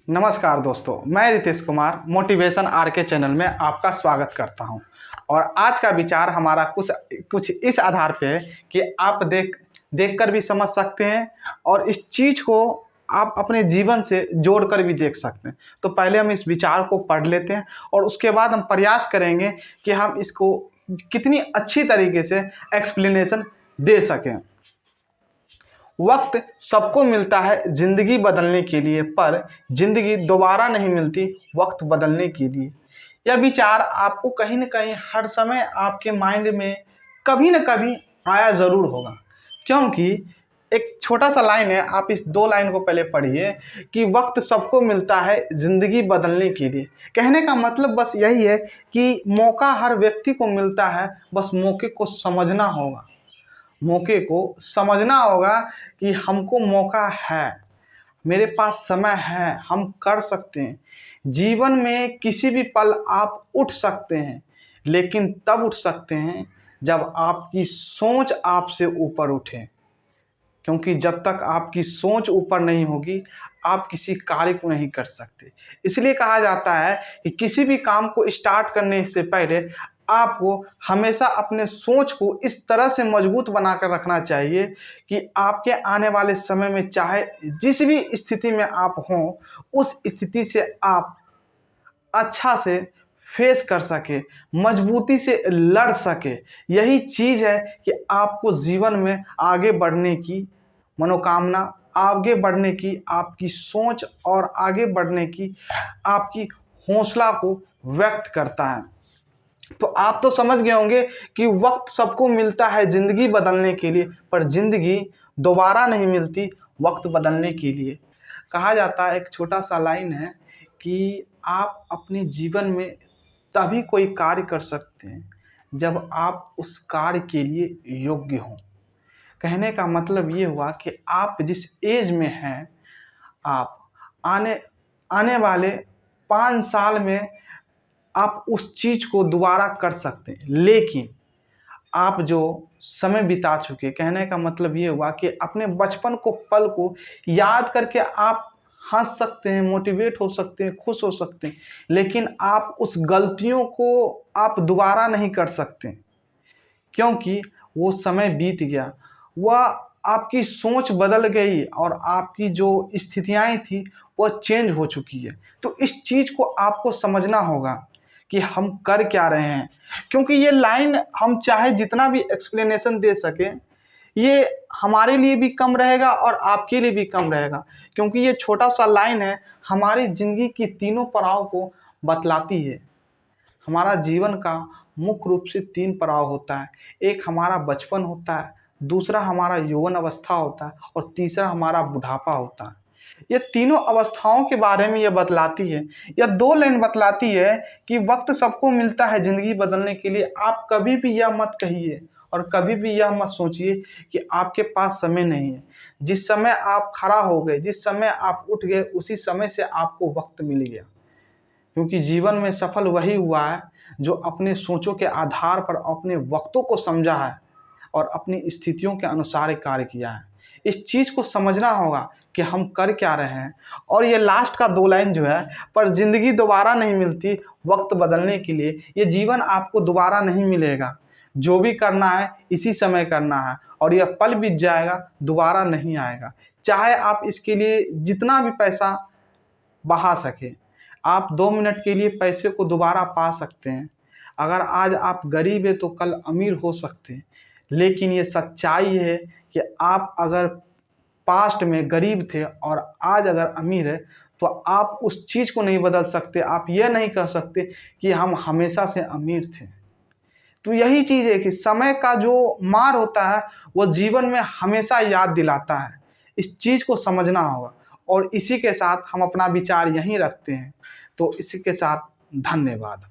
नमस्कार दोस्तों, मैं Ritesh Kumar motivation RK channel में आपका स्वागत करता हूं। और आज का विचार हमारा कुछ इस आधार पे है कि आप देखकर भी समझ सकते हैं और इस चीज़ को आप अपने जीवन से जोड़कर भी देख सकते हैं। तो पहले हम इस विचार को पढ़ लेते हैं और उसके बाद हम प्रयास करेंगे कि हम इसको कितनी अच्छी तरीके से एक्सप्लेनेशन दे सकें। वक्त सबको मिलता है ज़िंदगी बदलने के लिए, पर ज़िंदगी दोबारा नहीं मिलती वक्त बदलने के लिए। यह विचार आपको कहीं न कहीं हर समय आपके माइंड में कभी न कभी आया ज़रूर होगा, क्योंकि एक छोटा-सा लाइन है, आप इस 2 लाइन को पहले पढ़िए कि वक्त सबको मिलता है ज़िंदगी बदलने के लिए। कहने का मतलब बस यही है कि मौका हर व्यक्ति को मिलता है, बस मौके को समझना होगा। मौके को समझना होगा कि हमको मौका है, मेरे पास समय है, हम कर सकते हैं। जीवन में किसी भी पल आप उठ सकते हैं, लेकिन तब उठ सकते हैं जब आपकी सोच आपसे ऊपर उठे, क्योंकि जब तक आपकी सोच ऊपर नहीं होगी आप किसी कार्य को नहीं कर सकते। इसलिए कहा जाता है कि किसी भी काम को स्टार्ट करने से पहले आपको हमेशा अपने सोच को इस तरह से मजबूत बनाकर रखना चाहिए कि आपके आने वाले समय में चाहे जिस भी स्थिति में आप हों, उस स्थिति से आप अच्छा से फेस कर सके, मजबूती से लड़ सके। यही चीज़ है कि आपको जीवन में आगे बढ़ने की मनोकामना, आगे बढ़ने की आपकी सोच और आगे बढ़ने की आपकी हौसला को व्यक्त करता है। तो आप तो समझ गए होंगे कि वक्त सबको मिलता है ज़िंदगी बदलने के लिए, पर ज़िंदगी दोबारा नहीं मिलती वक्त बदलने के लिए। कहा जाता है, एक छोटा-सा लाइन है कि आप अपने जीवन में तभी कोई कार्य कर सकते हैं जब आप उस कार्य के लिए योग्य हों। कहने का मतलब ये हुआ कि आप जिस एज में हैं, आप आने आने वाले 5 साल में आप उस चीज़ को दोबारा कर सकते हैं, लेकिन आप जो समय बिता चुके, कहने का मतलब ये हुआ कि अपने बचपन को पल को याद करके आप हंस सकते हैं, मोटिवेट हो सकते हैं, खुश हो सकते हैं, लेकिन आप उस गलतियों को आप दोबारा नहीं कर सकते, क्योंकि वो समय बीत गया। वह आपकी सोच बदल गई और आपकी जो स्थितियाँ थी वह चेंज हो चुकी है। तो इस चीज़ को आपको समझना होगा कि हम कर क्या रहे हैं, क्योंकि ये लाइन हम चाहे जितना भी एक्सप्लेनेशन दे सकें, ये हमारे लिए भी कम रहेगा और आपके लिए भी कम रहेगा, क्योंकि ये छोटा-सा लाइन है हमारी ज़िंदगी की तीनों पड़ाव को बतलाती है। हमारा जीवन का मुख्य रूप से 3 पड़ाव होता है। एक हमारा बचपन होता है, दूसरा हमारा यौवन अवस्था होता है और तीसरा हमारा बुढ़ापा होता है। ये तीनों अवस्थाओं के बारे में ये बतलाती है। यह 2 लाइन बतलाती है कि वक्त सबको मिलता है ज़िंदगी बदलने के लिए। आप कभी भी यह मत कहिए और कभी भी यह मत सोचिए कि आपके पास समय नहीं है। जिस समय आप खड़ा हो गए, जिस समय आप उठ गए, उसी समय से आपको वक्त मिल गया। क्योंकि जीवन में सफल वही हुआ है जो अपने सोचों के आधार पर अपने वक्तों को समझा है और अपनी स्थितियों के अनुसार कार्य किया है। इस चीज़ को समझना होगा कि हम कर क्या रहे हैं। और ये लास्ट का 2 लाइन जो है, पर ज़िंदगी दोबारा नहीं मिलती वक्त बदलने के लिए। ये जीवन आपको दोबारा नहीं मिलेगा। जो भी करना है इसी समय करना है और यह पल बीत जाएगा, दोबारा नहीं आएगा। चाहे आप इसके लिए जितना भी पैसा बहा सकें, आप 2 मिनट के लिए पैसे को दोबारा पा सकते हैं। अगर आज आप गरीब हैं तो कल अमीर हो सकते हैं, लेकिन ये सच्चाई है कि आप अगर पास्ट में गरीब थे और आज अगर अमीर है, तो आप उस चीज़ को नहीं बदल सकते। आप ये नहीं कह सकते कि हम हमेशा से अमीर थे। तो यही चीज़ है कि समय का जो मार होता है वो जीवन में हमेशा याद दिलाता है। इस चीज़ को समझना होगा और इसी के साथ हम अपना विचार यहीं रखते हैं। तो इसी के साथ धन्यवाद।